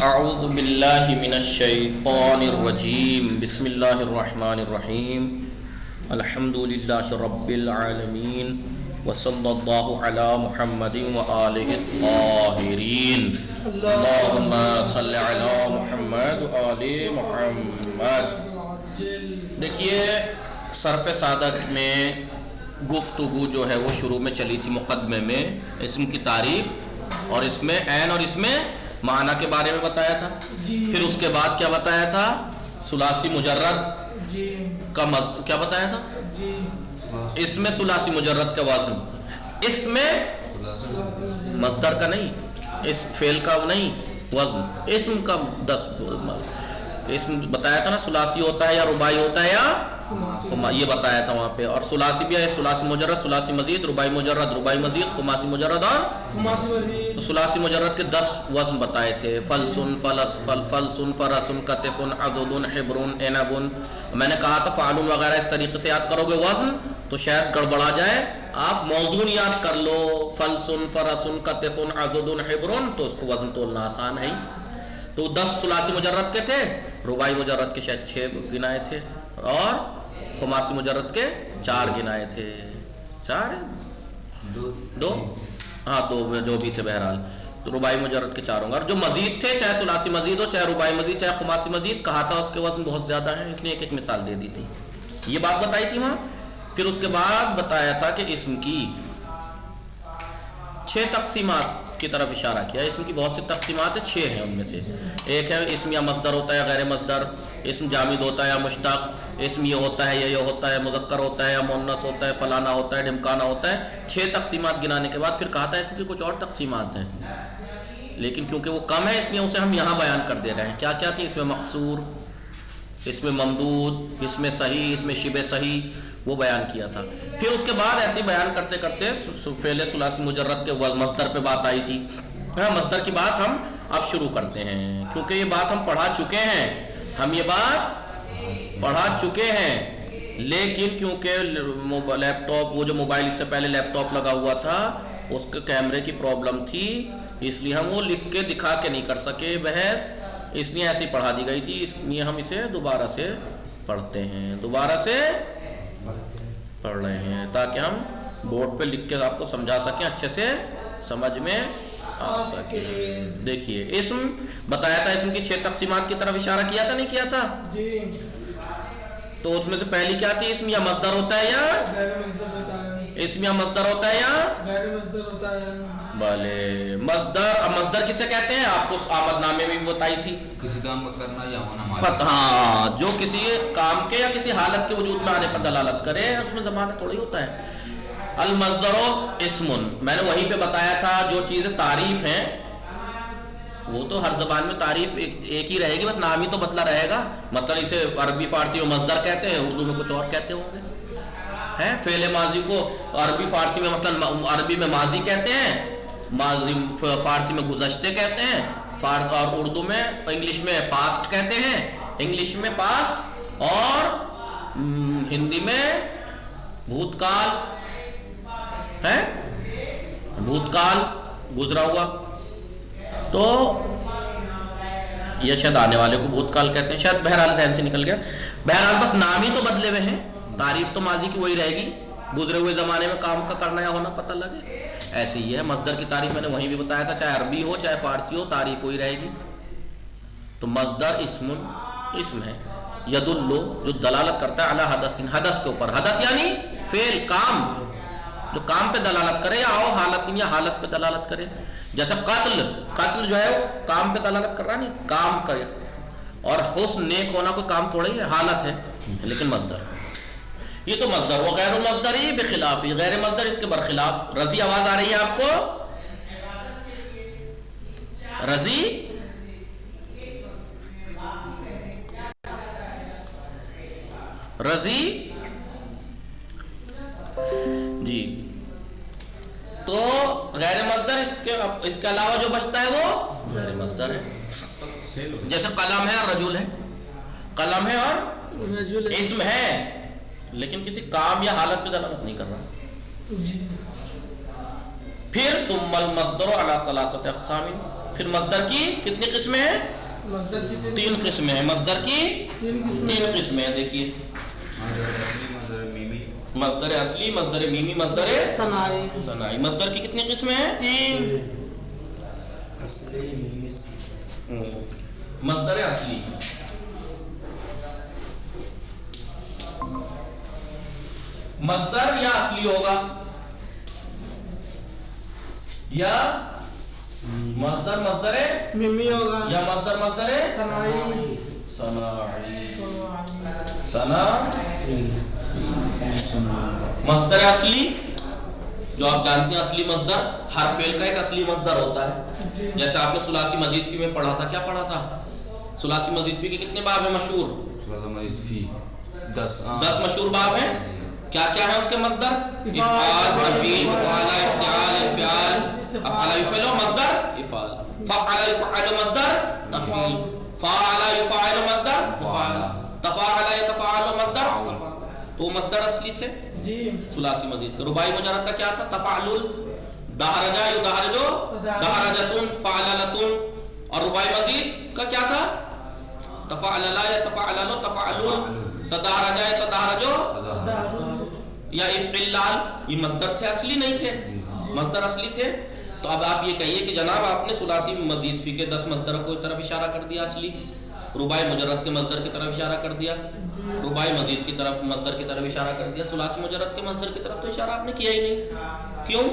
اعوذ باللہ من الشیطان الرجیم بسم اللہ الرحمن الرحیم الحمد للہ رب العالمین وصلی اللہ علی محمد وآلہ الطاہرین اللہم صلی علی محمد وآلہ محمد۔ دیکھیے صرف صادق میں گفتگو جو ہے وہ شروع میں چلی تھی مقدمے میں اسم کی تعریف، اور اس میں عین اور اس میں معنی کے بارے میں بتایا تھا۔ پھر اس کے بعد کیا بتایا تھا؟ ثلاثی مجرد کا کیا بتایا تھا؟ اس میں ثلاثی مجرد کا وزن، اس میں مصدر کا نہیں، اس فعل کا نہیں وزن، اسم کا 10 اسم بتایا تھا نا، ثلاثی ہوتا ہے یا رباعی ہوتا ہے یا یہ بتایا تھا وہاں پہ، اور ثلاثی بھی ہے، ثلاثی مجرد، ثلاثی مزید، رباعی مجرد، رباعی مزید، خماسی مجرد اور ثلاثی مجرد کے 10 وزن بتائے تھے۔ فلسن، فلس، فلسن، فرسن، کتفن، عضدن، حبرن، عنبن۔ میں نے کہا تھا فعلن وغیرہ اس طریقے سے یاد کرو گے وزن تو شاید گڑبڑا جائے، آپ موضوع یاد کر لو، فلسن، فرسن، کتفن، عضدن، حبرن، تو اس کو وزن تولنا آسان ہے ہی۔ تو 10 ثلاثی مجرد کے تھے، رباعی مجرد کے شاید 6 گنائے تھے، اور خماسی مجرد کے 4 گنائے تھے۔ 4 دو ہاں 2 جو بھی تھے، بہرحال تو رباعی مجرد کے 4 ہوں گے، اور جو مزید تھے چاہے ثلاثی مزید ہو، چاہے رباعی مزید، چاہے خماسی مزید، کہا تھا اس کے وزن بہت زیادہ ہیں، اس لیے ایک مثال دے دی تھی، یہ بات بتائی تھی وہاں۔ پھر اس کے بعد بتایا تھا کہ اسم کی 6 تقسیمات کی طرف اشارہ کیا۔ اسم کی بہت سی تقسیمات ہیں، 6 ہیں ان میں سے۔ ایک ہے اسم یا مصدر ہوتا ہے یا غیر مصدر، اسم جامد ہوتا ہے یا مشتق، اسم یہ ہوتا ہے یا یہ ہوتا ہے، مذکر ہوتا ہے یا مؤنث ہوتا ہے، فلانا ہوتا ہے، ڈھمکانا ہوتا ہے۔ 6 تقسیمات گنانے کے بعد پھر کہا تھا اسم کی کچھ اور تقسیمات ہیں، لیکن کیونکہ وہ کم ہے اس لیے اسے ہم یہاں بیان کر دے رہے ہیں۔ کیا کیا تھی؟ اس میں مقصور، اس میں ممدود، اس میں صحیح، اس میں شبہ صحیح، وہ بیان کیا تھا۔ پھر اس کے بعد ایسے ہی بیان کرتے کرتے فعل ثلاثی مجرد کے مصدر پہ بات آئی تھی۔ مصدر کی بات ہم اب شروع کرتے ہیں، کیونکہ یہ بات ہم پڑھا چکے ہیں، ہم یہ بات پڑھا چکے ہیں، لیکن کیونکہ لیپ ٹاپ، وہ جو موبائل اس سے پہلے لیپ ٹاپ لگا ہوا تھا، اس کے کیمرے کی پرابلم تھی، اس لیے ہم وہ لکھ کے دکھا کے نہیں کر سکے بحث، اس لیے ایسی پڑھا دی گئی تھی، اس لیے ہم اسے دوبارہ سے پڑھتے ہیں، دوبارہ سے پڑھ رہے ہیں تاکہ ہم بورڈ پہ لکھ کے آپ کو سمجھا سکیں، اچھے سے سمجھ میں آ سکے۔ دیکھیے اسم بتایا تھا، اسم کی 6 تقسیمات کی طرف اشارہ کیا تھا نہیں کیا تھا؟ تو اس میں سے پہلی کیا تھی؟ اسم یا مصدر ہوتا ہے یا اسم یا مصدر ہوتا ہے یا غیر مصدر ہوتا ہے؟ بھلے مصدر، اب مصدر کسے کہتے ہیں؟ آپ کو آمد نامے میں بھی بتائی تھی، کسی کام کا کرنا یا ہونا، ہاں جو کسی کام کے یا کسی حالت کے وجود میں آنے پر دلالت کرے، اس میں زمانہ تھوڑی ہوتا ہے۔ المصدر اسم، میں نے وہیں پہ بتایا تھا جو چیزیں تعریف ہیں وہ تو ہر زبان میں تعریف ایک ہی رہے گی، بس نام ہی تو بدلا رہے گا۔ مثلا اسے عربی فارسی میں مصدر کہتے ہیں، اردو میں کچھ اور کہتے ہوں گے، ہیں فعل ماضی کو عربی فارسی میں مثلا عربی میں ماضی کہتے ہیں، ماضی فارسی میں گزشتے کہتے ہیں، اور اردو میں انگلش میں پاسٹ کہتے ہیں، انگلش میں پاسٹ، اور ہندی میں بھوتکال ہے، بھوتکال گزرا ہوا، تو یہ شاید آنے والے کو بھوتکال کہتے ہیں، شاید بہرحال ذہن سے نکل گیا، بہرحال بس نام ہی تو بدلے ہوئے ہیں، تعریف تو ماضی کی وہی رہے گی، گزرے ہوئے زمانے میں کام کا کرنا یا ہونا پتہ لگے۔ ایسے ہی ہے مصدر کی تعریف، میں نے وہیں بھی بتایا تھا، چاہے عربی ہو چاہے فارسی ہو، تعریف وہی رہے گی۔ تو مصدر اسم ہے، یدلو جو دلالت کرتا ہے علی حدث، حدث کے اوپر، حدث یعنی فعل، کام، جو کام پہ دلالت کرے یا حالت یا حالت پہ دلالت کرے، جیسے قتل، قتل جو ہے وہ کام پہ دلالت کر رہا نہیں، کام کرے، اور حسن نیک ہونا کوئی کام تھوڑی ہے، حالت ہے، لیکن مصدر، یہ تو مصدر، وہ غیر مصدری بخلاف، غیر مصدر اس کے برخلاف۔ رضی آواز آ رہی ہے آپ کو؟ رضی، رضی جی، تو غیر مصدر اس کے علاوہ جو بچتا ہے وہ غیر مصدر ہے، جیسے قلم ہے اور رجل ہے، قلم ہے اور اسم ہے، لیکن کسی کام یا حالت پہ دلالت نہیں کر رہا۔ پھر ثم المصدر علی ثلاثۃ اقسام، پھر مصدر کی کتنی قسمیں ہیں؟ تین قسمیں ہیں. مصدر کی تین قسمیں ہیں. دیکھیے مصدر اصلی، مصدر میمی، مصدر ثنائی. مصدر کی کتنی قسمیں ہیں؟ تین. مصدر اصلی مصدر یا اصلی ہوگا یا مصدر میمی ہوگا یا مصدر ثنائی. مصدر اصلی جو آپ جانتے ہیں، اصلی مصدر ہر فعل کا ایک اصلی مصدر ہوتا ہے. جیسے آپ نے ثلاثی مزید فی میں پڑھا تھا. کیا پڑھا تھا؟ ثلاثی مزید فی کے کتنے باب ہیں مشہور؟ 10 مشہور باب ہیں. کیا کیا ہے اس کے مصدر؟ افعال، تفعیل، فعل، افتعال، انفعال. افعل یفعل مصدر افعال، فعل یفعل مصدر تفعیل، فعل یفعل مصدر فعال، تفاعل یتفاعل مصدر. تو مصدر اصلی تھے ثلاثی مزید کا. رباعی مجرد کا کیا تھا؟ تفعلل، دہرجا یدہرجو، دہرجتن، فعللتن. اور رباعی مزید کا کیا تھا؟ تفعللا یتفعلل، تفعلل، تدہرجا یتدہرجو یا افعلال. یہ مصدر تھے، اصلی نہیں تھے. مصدر اصلی تھے. تو اب آپ یہ کہیے کہ جناب آپ نے ثلاثی مزید فی کے 10 مصدروں کو طرف اشارہ کر دیا اصلی، رباعی مجرد کے مصدر کی طرف اشارہ کر دیا، رباعی مزید کی طرف مصدر کی طرف اشارہ کر دیا. ثلاثی مجرد کے مصدر کی طرف تو اشارہ آپ نے کیا ہی نہیں. کیوں؟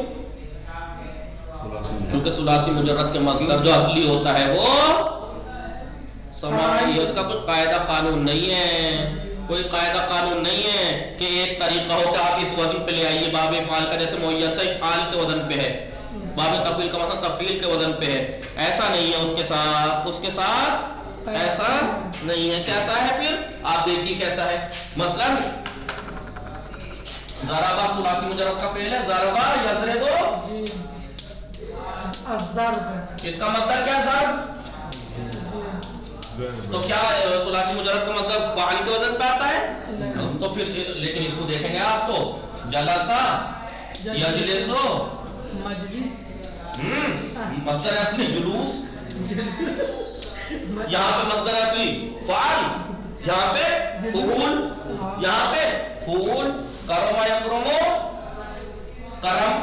کیونکہ ثلاثی مجرد کے مصدر جو اصلی ہوتا ہے وہ سماعی ہے. اس کا کوئی قاعدہ قانون نہیں ہے. کوئی قاعدہ قانون نہیں ہے کہ ایک طریقہ ہو کہ آپ اس وزن پہ لے آئیے. باب افعال کا جیسے معیت افعال کے وزن پہ ہے، باب تفعیل کا مثلا تفعیل کے وزن پہ ہے. ایسا نہیں ہے. اس کے ساتھ ایسا نہیں ہے. کیسا ہے پھر؟ آپ دیکھیے کیسا ہے. مثلا ضربہ ثلاثی مجرد کا فعل ہے. ضربہ یضرب، اس کا مطلب کیا؟ ضرب. تو کیا ثلاثی مجرد کا مطلب فاعل کے وزن پہ آتا ہے؟ تو پھر لیکن اس کو دیکھیں گے آپ تو جلسہ یجلسو مصدر اصلی جلوس، یہاں پہ مصدر اصلی فعل، یہاں پہ فعول، یہاں پہ فعول. کرم یکرمو کرم،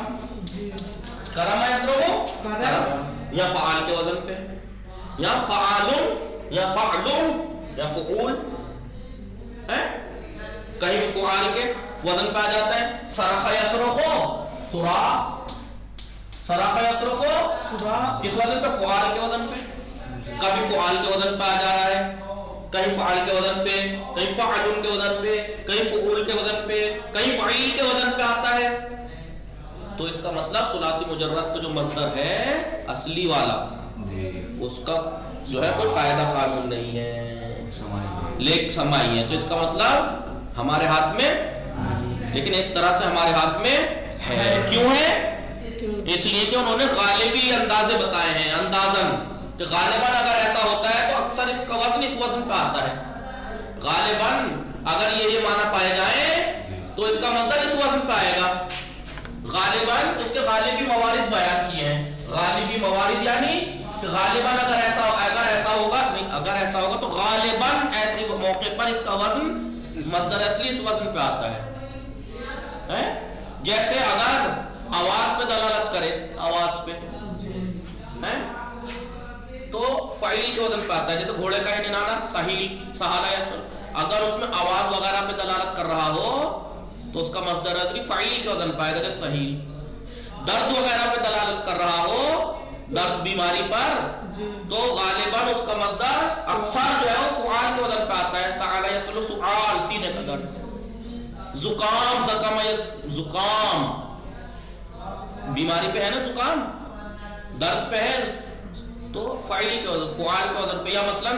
کرم یکرمو کرم. یا فعال کے وزن پہ، یا فعالن یا فعلن یا فعول ہے. کہیں فعال کے وزن پہ آ جاتا ہے. صرخ یصرخو صراخ، صرخ یصرخو کس وزن پہ؟ فعال کے وزن پہ. کبھی فعال کے وزن پہ آ جا رہا ہے، کہیں فعال کے وزن پہ، کہیں فعلن کے وزن پہ، کہیں فعول کے وزن پہ، کہیں فعیل کے وزن پہ آتا ہے. تو اس کا مطلب ثلاثی مجرد کا جو مصدر ہے اصلی والا، اس کا جو ہے کوئی قاعدہ قانون نہیں ہے، لیک سماعی ہے. تو اس کا مطلب ہمارے ہاتھ میں، لیکن ایک طرح سے ہمارے ہاتھ میں ہے. کیوں ہے؟ اس لیے کہ انہوں نے غالبی اندازے بتائے ہیں. اندازن کہ غالباً اگر ایسا ہوتا ہے تو اکثر اس کا وزن اس وزن پہ آتا ہے. غالباً اگر یہ معنی پائے جائیں تو اس کا مصدر اس وزن پہ آئے گا. غالباً اس کے غالبی موارد بیان کیے ہیں. غالبی موارد یعنی کہ غالباً اگر ایسا ہوگا تو غالباً ایسے موقع پر اس کا وزن مصدر اصلی اس وزن پہ آتا ہے. جیسے اگر آواز پہ دلالت کرے، آواز پہ تو فعیل کے وزن پہ آتا ہے. جیسے گھوڑے کا ننانا سہیل، سہالا یسر، اگر اس میں آواز وغیرہ پہ دلالت کر رہا ہو تو اس کا مصدر اصلی فعیل کے وزن پہ آئے گا. جیسے سہیل. درد وغیرہ پہ دلالت کر رہا ہو، درد بیماری پر، تو غالباً اس کا مصدر اکثر جو ہے وہ فعال کے وزن پہ آتا ہے. سعال یسلو سعال، سینے کا درد. زکام، زکام، زکام بیماری پہ ہے نا، زکام درد پہ ہے تو فعیل کے وزن، فعال کے وزن پہ. یا مثلا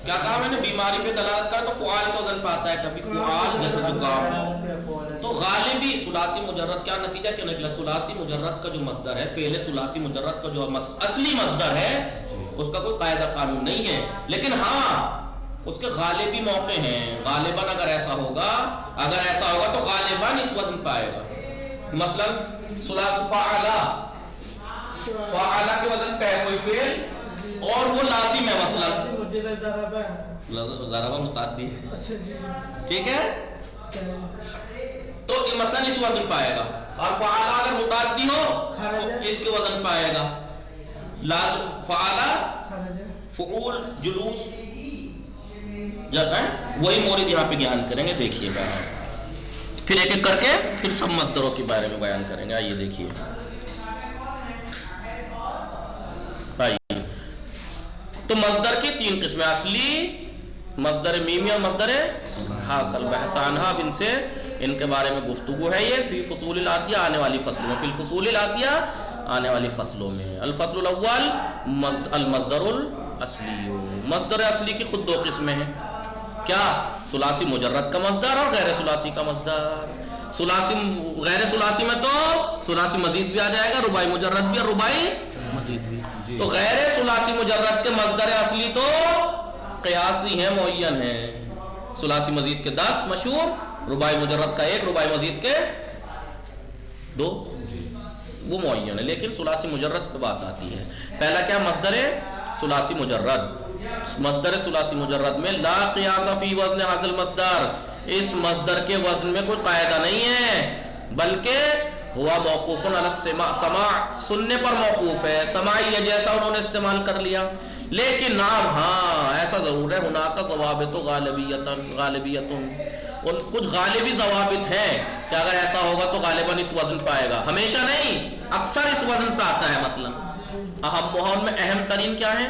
کیا کہا میں نے؟ بیماری پہ دلالت کر تو فعال کے وزن پہ آتا ہے کبھی فعال، جیسے زکام. تو غالبی ثلاثی مجرد کا نتیجہ کیا نکلا؟ ثلاثی مجرد کا جو مصدر ہے، فعل ثلاثی مجرد کا جو اصلی مصدر ہے، اس کا کوئی قاعدہ قانون نہیں ہے. لیکن ہاں اس کے غالبی موقع ہیں. غالباً اگر ایسا ہوگا تو غالباً اس وزن پہ آئے گا. مثلا ثلاثی فعلا، فعلا کے وزن پہ ہے کوئی فعل اور وہ لازم ہے مثلا لازم ضرب ہے، ضرب متعدی ہے، اچھا جی ٹھیک ہے، صحیح، تو مثلا اس وزن پائے گا، اور فعال اگر متعدی ہو خرج تو اس کے وزن پائے گا لازم فعال خرج فعول جلوس جب ہے وہی مورد یہاں پہ بیان کریں گے، دیکھیے گا پھر ایک ایک کر کے پھر سب مصدروں کے بارے میں بیان کریں گے. آئیے دیکھیے، آئیے تو مصدر کی تین قسمیں، اصلی مصدر میمی اور مصدر حاصل، بحث عنہا ان سے ان کے بارے میں گفتگو ہے یہ فی فصول الاتیہ آنے والی فصلوں میں، فی الفصول الاتیہ آنے والی فصلوں میں. الفصل الاول المصدر الاصلی، مصدر اصلی کی خود دو قسمیں ہیں، کیا؟ ثلاثی مجرد کا مصدر اور غیر ثلاثی کا مصدر. ثلاثی غیر ثلاثی میں تو ثلاثی مزید بھی آ جائے گا، رباعی مجرد بھی اور رباعی مزید بھی. تو غیر ثلاثی مجرد کے مصدر اصلی تو قیاسی ہیں، معین ہیں. ثلاثی مزید کے 10 مشہور، رباعی مجرد کا 1، رباعی مزید کے 2، وہ معین ہے. لیکن ثلاثی مجرد پہ بات آتی ہے. پہلا کیا؟ مصدر ثلاثی مجرد. مصدر ثلاثی مجرد میں لا قیاس فی وزن ھذا المصدر، اس مصدر کے وزن میں کوئی قاعدہ نہیں ہے، بلکہ ہوا موقوف علی السماع، سماع سننے پر موقوف ہے، سماعی ہے جیسا انہوں نے استعمال کر لیا. لیکن نام ہاں ایسا ضرور ہے، ہناک ضوابط غالبیتن، ان کچھ غالبی ضوابط ہیں کہ اگر ایسا ہوگا تو غالباً اس وزن پہ آئے گا، ہمیشہ نہیں، اکثر اس وزن پہ آتا ہے. مثلا اہم میں اہم ترین کیا ہے؟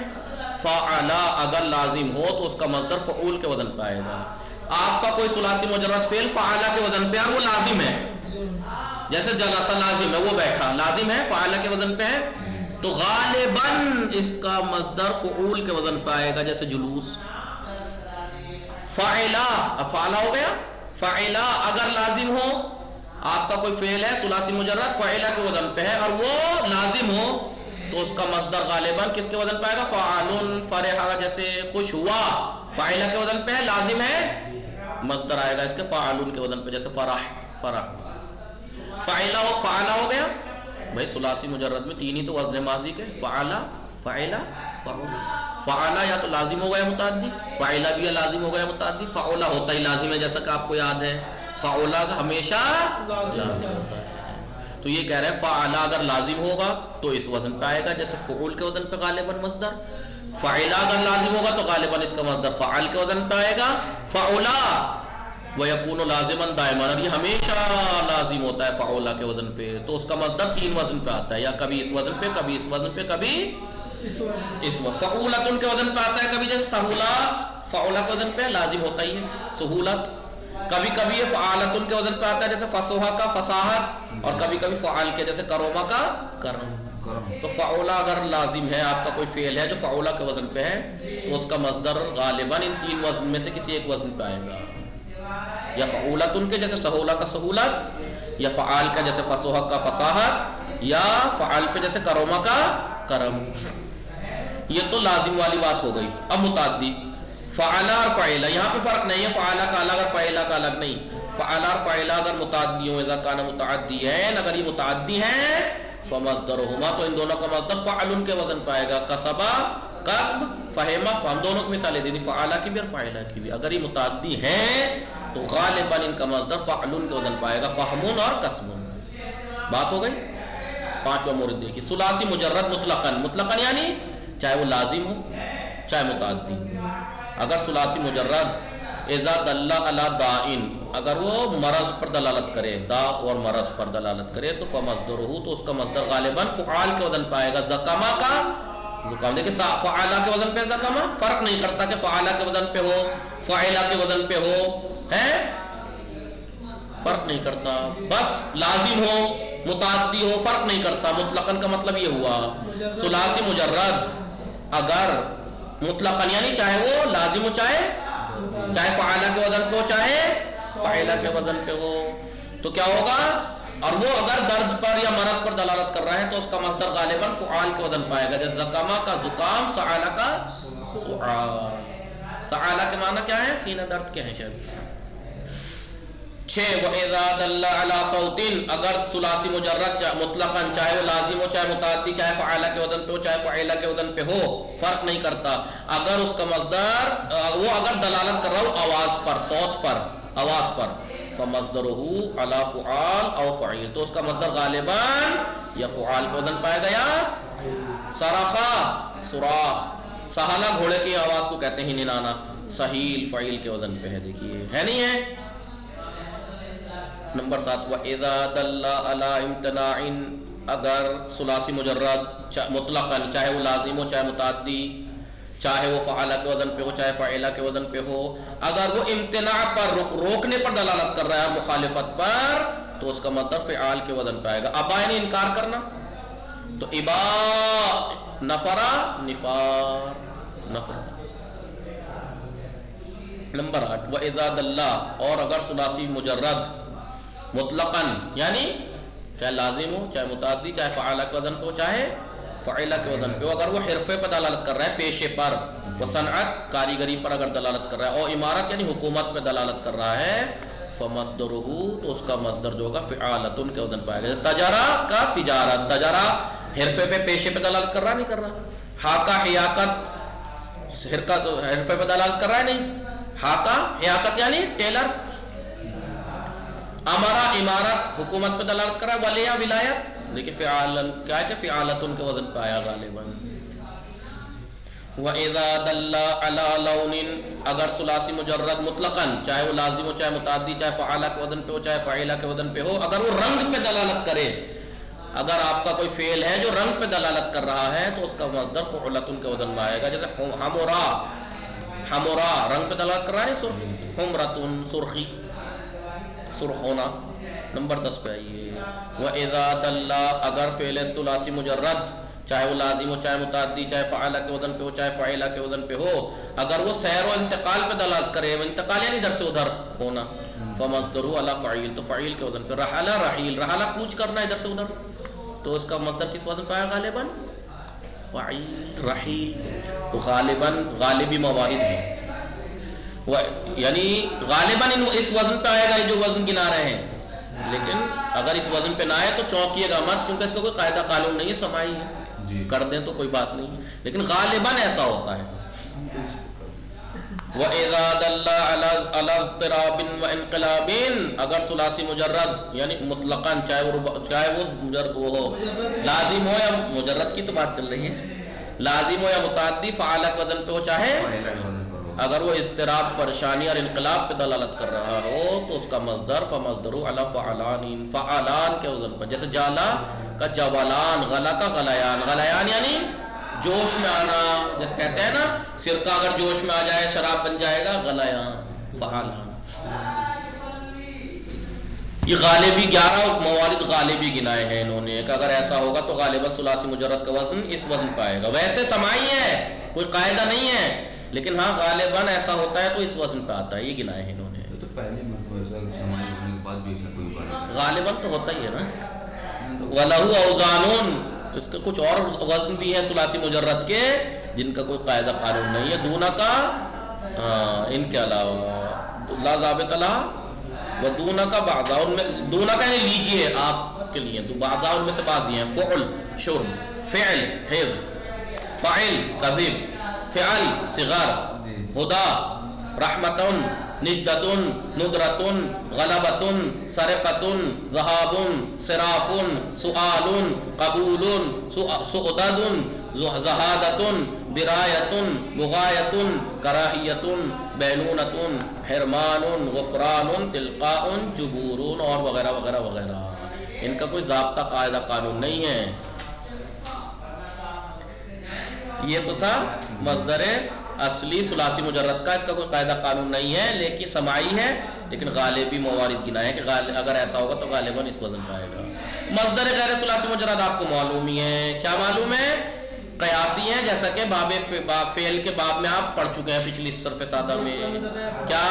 فعلا اگر لازم ہو تو اس کا مصدر فعول کے وزن پہ آئے گا. آپ کا کوئی ثلاثی مجرد فعل فعلا کے وزن پہ ہے، وہ لازم ہے، جیسے جلسہ لازم ہے، وہ بیٹھا لازم ہے، فعلا کے وزن پہ ہے، تو غالباً اس کا مصدر فعول کے وزن پہ آئے گا، جیسے جلوس. فعلا، اب فعلا ہو گیا. فعلا اگر لازم ہو، آپ کا کوئی فعل ہے ثلاثی مجرد فعلا کے وزن پہ ہے اور وہ لازم ہو، تو اس کا مصدر غالباً کس کے وزن پہ آئے گا؟ فعال. فرحا جیسے خوش ہوا، فاعلہ کے وزن پہ ہے، لازم ہے، مصدر آئے گا اس کے فعال کے وزن پہ، جیسے فرح. فاعلہ ہو گیا. بھائی ثلاثی مجرد میں تین ہی تو وزن ماضی کے، فعلا، فعلا، فعلا یا تو لازم ہو گیا متعدی، فعلا بھی لازم ہو گیا متعدی، فعلا ہوتا ہی لازم ہے جیسا کہ آپ کو یاد ہے، فعلا ہمیشہ لازم ہوتا ہے. تو یہ کہہ رہے ہیں فعلا اگر لازم ہوگا تو اس وزن پہ آئے گا، جیسے فعول کے وزن پہ غالباً مصدر. فعلا اگر لازم ہوگا تو غالباً اس کا مصدر فعال کے وزن پہ آئے گا. فعلا ویکون لازما دائما، اور یہ ہمیشہ لازم ہوتا ہے فعلا کے وزن پہ، تو اس کا مصدر تین وزن پہ آتا ہے، یا کبھی اس وزن پہ، کبھی اس وزن پہ، کبھی اس وزن. فعولت کے وزن پہ آتا ہے کبھی، جیسے سہولاس فعلا کے وزن پہ لازم ہوتا ہی ہے سہولت. کبھی کبھی یہ فعالت کے وزن پہ آتا ہے، جیسے فصوحہ کا فصاحت، اور کبھی کبھی فعال کے جیسے کروما کا کرم. تو فعولا اگر لازم ہے، آپ کا کوئی فعل ہے جو فعولا کے وزن پہ ہے، تو اس کا مصدر غالباً ان تین وزن میں سے کسی ایک وزن پہ آئے گا، یا فعولت ان کے جیسے سہولا کا سہولت، یا فعال کا جیسے فصوحہ کا فصاحت، یا فعال پہ جیسے کروما کا کرم. یہ تو لازم والی بات ہو گئی. اب متعدی فعلا اور فعلا، یہاں پہ فرق نہیں ہے، فعلا کا الگ اور فعلا کا الگ نہیں. فعلا اور فعلا اگر متعدی ہوں، اذا کان متعدیین، اگر یہ متعدی ہیں، فمصدرہما، تو ان دونوں کا مصدر فعل کے وزن پائے گا. کسبا کسب، فہما فہم، دونوں کی مثالیں دے دی، فعلا کی بھی اور فعلا کی بھی. اگر یہ متعدی ہیں تو غالباً ان کا مصدر فعل کے وزن پائے گا، فہم اور کسب. بات ہو گئی. پانچواں مورد دیکھیے، ثلاثی مجرد مطلقاً، مطلقاً یعنی چاہے وہ لازم ہو چاہے متعدی. اگر ثلاثی مجرد اذا دل علی داء، اگر وہ مرض پر دلالت کرے، دا اور مرض پر دلالت کرے، تو فمصدرہ، تو اس کا مصدر غالباً فعال کے وزن پائے گا. زکما کا زکام، دیکھیں فعالہ کے وزن پہ زکما، فرق نہیں کرتا کہ فعالہ کے وزن پہ ہو فاعلہ کے وزن پہ ہو، ہے فرق نہیں کرتا. بس لازم ہو متعدی ہو فرق نہیں کرتا. مطلقاً کا مطلب یہ ہوا ثلاثی مجرد اگر مطلقاً یعنی چاہے وہ لازم ہو، چاہے فعالہ کے وزن پہ ہو، چاہے فاعلہ کے وزن پہ ہو، تو کیا ہوگا؟ اور وہ اگر درد پر یا مرض پر دلالت کر رہا ہے تو اس کا مصدر غالباً فعال کے وزن پائے گا. جیسے زکامہ کا زکام، سعالہ کا سعال. سعالہ کے معنی کیا ہے؟ سینہ درد کے ہیں شاید. 6 وَإِذَا دَلَّ عَلَى صَوْتٍ اگر ثلاثی مجرد مطلقاً چاہے وہ لازم ہو چاہے متعدی چاہے فعال کے وزن پہ ہو چاہے فعیلہ کے وزن پہ ہو فرق نہیں کرتا اگر اس کا مصدر وہ اگر دلالت کر رہا ہو آواز پر صوت پر آواز پر فمصدرہ علی فعال او فعیل تو اس کا مصدر غالباً یا فعال کے وزن پائے گا یا صرخا سوراخ سہلا گھوڑے کی آواز کو کہتے ہیں ننانا سہیل فعیل کے وزن پہ ہے دیکھیے ہے نہیں ہے نمبر 7 وَإِذَا دَلَّ عَلَىٰ امْتِنَاعٍ اگر ثلاثی مجرد مطلقاً چاہے وہ لازم ہو چاہے متعدی چاہے وہ فعالہ کے وزن پہ ہو چاہے فعیلہ کے وزن پہ ہو اگر وہ امتناع پر روکنے پر دلالت کر رہا ہے مخالفت پر تو اس کا مطلب فعال کے وزن پہ آئے گا ابا یعنی انکار کرنا تو ابا نفرا نفار نفر نمبر 8 وَإِذَا دَلَّ اور اگر ثلاثی مجرد مطلقاً یعنی چاہے لازم ہو چاہے متعدی چاہے فعالہ کے وزن پہ ہو چاہے فعیلہ کے وزن پہ ہو اگر وہ حرفے پر دلالت کر رہا ہے پیشے پر وہ صنعت کاریگری پر اگر دلالت کر رہا ہے اور عمارت یعنی حکومت پہ دلالت کر رہا ہے فمصدرہ تو اس کا مصدر جو ہوگا فعالتن کے وزن پہ آئے گا تجارہ کا تجارت تجارہ حرفے پہ پیشے پہ دلالت کر رہا نہیں کر رہا حاکہ حیاکت حرفے پہ دلالت کر رہا ہے نہیں حاکہ حیاکت یعنی ٹیلر امارا عمارت حکومت پہ دلالت کر رہا ہے ولیہ ولایت لیکن فعالن کیا ہے کہ فعالتن کے وزن پہ آیا غالباً وَإِذَا دَلَّ عَلَىٰ لَوْنٍ اگر ثلاثی مجرد مطلقاً چاہے وہ لازم ہو چاہے متعدی چاہے فعالہ کے وزن پہ ہو چاہے فعیلہ کے وزن پہ ہو اگر وہ رنگ پہ دلالت کرے اگر آپ کا کوئی فعل ہے جو رنگ پہ دلالت کر رہا ہے تو اس کا مصدر فعلتن کے وزن میں آئے گا جیسے حمرا حمرا رنگ پہ دلالت کر رہا ہے حمرتن سرخی سرخ ہونا نمبر 10 پہ آئیے وَإِذَا دَلَّ اگر فعل ثلاثی مجرد چاہے وہ لازم ہو چاہے متعدی چاہے فعالہ کے وزن پہ ہو چاہے فعیلہ کے وزن پہ ہو اگر وہ سیر و انتقال پہ دلالت کرے وہ انتقال یعنی ادھر سے ادھر ہونا فمصدرہ علی فعیل تو فعیل کے وزن پہ رحلہ رحیل رحلہ کوچ کرنا ادھر سے ادھر تو اس کا مصدر کس وزن پہ آیا غالباً فعیل رحیل تو غالباً غالبی مواحد ہیں یعنی غالباً اس وزن پہ آئے گا جو وزن گنا رہے ہیں لیکن اگر اس وزن پہ نہ آئے تو چونکیے گا مت کیونکہ اس کا کوئی قاعدہ قانون نہیں ہے سماعی ہے کر دیں تو کوئی بات نہیں لیکن غالباً ایسا ہوتا ہے وَإِذَا دَلَّ عَلَى اضْطِرَابٍ وَانْقِلَابٍ اگر ثلاثی مجرد یعنی مطلقاً چاہے وہ مجرد وہ ہو لازم ہو یا مجرد کی تو بات چل رہی ہے لازم ہو یا متعدی فعالہ کے وزن پہ ہو چاہے اگر وہ اضطراب پریشانی اور انقلاب پہ دلالت کر رہا ہو تو اس کا مصدر فمصدر علی فعلان فعلان کے وزن پر جیسے جالا کا جوالان غلا کا غلیان غلیان یعنی جوش میں آنا جیسے کہتے ہیں نا سرکہ اگر جوش میں آ جائے شراب بن جائے گا غلیان فعلان یہ غالبی 11 موارد غالبی گنائے ہیں انہوں نے کہ اگر ایسا ہوگا تو غالباً ثلاثی مجرد کا وزن اس وزن پہ آئے گا ویسے سماعی ہے کوئی قاعدہ نہیں ہے لیکن ہاں غالباً ایسا ہوتا ہے تو اس وزن پہ آتا ہے یہ گنائے ہیں انہوں نے تو پہلے سماعی ہونے کے بعد بھی ایسا کوئی بات غالباً تو ہوتا ہی ہے نا وَلَهُ أَوْزَانٌ اس کا کچھ اور وزن بھی ہے ثلاثی مجرد کے جن کا کوئی قاعدہ قانون نہیں ہے دونہ کا ان کے علاوہ لا ضابط لا ودونہ کا بعضا ان میں دونہ کا یعنی لیجئے آپ کے لیے بعضا ان میں سے بعض ہیں فعل شرب فعل حفظ فعل کذب فعل صغار ہدا رحمتن نجدتن ندرتن غلبتن سرقتن ذہابن صرافن سؤالن قبولن سؤددن زہادتن درایتن مغایتن کراہیتن بینونتن حرمانن غفرانن تلقاءن جبورن اور وغیرہ وغیرہ وغیرہ ان کا کوئی ضابطہ قاعدہ قانون نہیں ہے یہ تو تھا مصدر اصلی ثلاثی مجرد کا اس کا کوئی قاعدہ قانون نہیں ہے لیکن سماعی ہے لیکن غالبی موارد گنائے کہ اگر ایسا ہوگا تو غالباً اس وزن پہ آئے گا مصدر غیر ثلاثی مجرد آپ کو معلوم ہی ہے کیا معلوم ہے قیاسی ہیں جیسا کہ باب فعل کے باب میں آپ پڑھ چکے ہیں پچھلی صرف سادہ میں کیا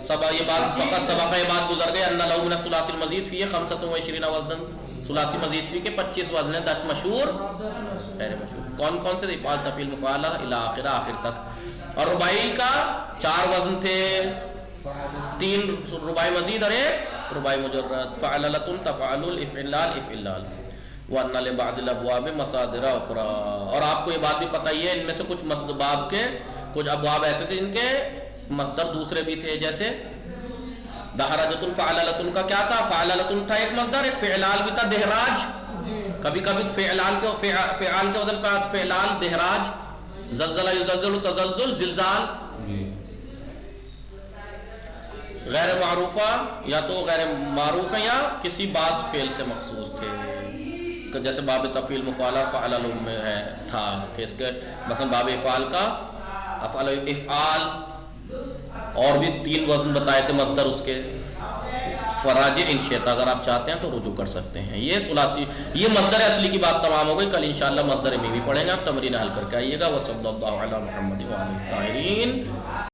یہ بات فقط سبق یہ بات گزر گئی ان لو من الثلاثی المزید فی 25 وزن ثلاثی مزید فی کے 25 وزن ہیں 10 مشہور کون کون سے افعال تفعیل مفعلہ الی آخر تک اور رباعی کا 4 وزن تھے تین رباعی مزید اور ایک رباعی مجرد. فعللتن تفعلل افعلال افعلال وان لبعض الابواب مصادر اخرى. اور آپ کو یہ بات بھی پتہ ہی ہے ان میں سے کچھ باب کے کچھ ابواب ایسے تھے ان کے مصدر دوسرے بھی تھے، جیسے دہراجتن فعللتن کا کیا تھا؟ فعللتن تھا ایک مصدر، ایک فعلال بھی تھا دہراج. کبھی کبھی فعال کے وزن پر فعلال دہراج، زلزلہ یزلزل تزلزل زلزال. غیر معروفہ یا تو غیر معروف ہے یا کسی بعض فعل سے مخصوص تھے، جیسے باب تفعیل مفعلہ فعلل میں ہے تھا کہ اس کے مثلا باب افعال کا افعال افعال. اور بھی تین وزن بتائے تھے مصدر اس کے. فراج ان شئت اگر آپ چاہتے ہیں تو رجوع کر سکتے ہیں. یہ ثلاثی یہ مصدر اصلی کی بات تمام ہو گئی. کل انشاءاللہ مصدر میں بھی پڑھیں گے. آپ تمرین حل کر کے آئیے گا. وصلی اللہ علی محمد وآلہ الطاہرین.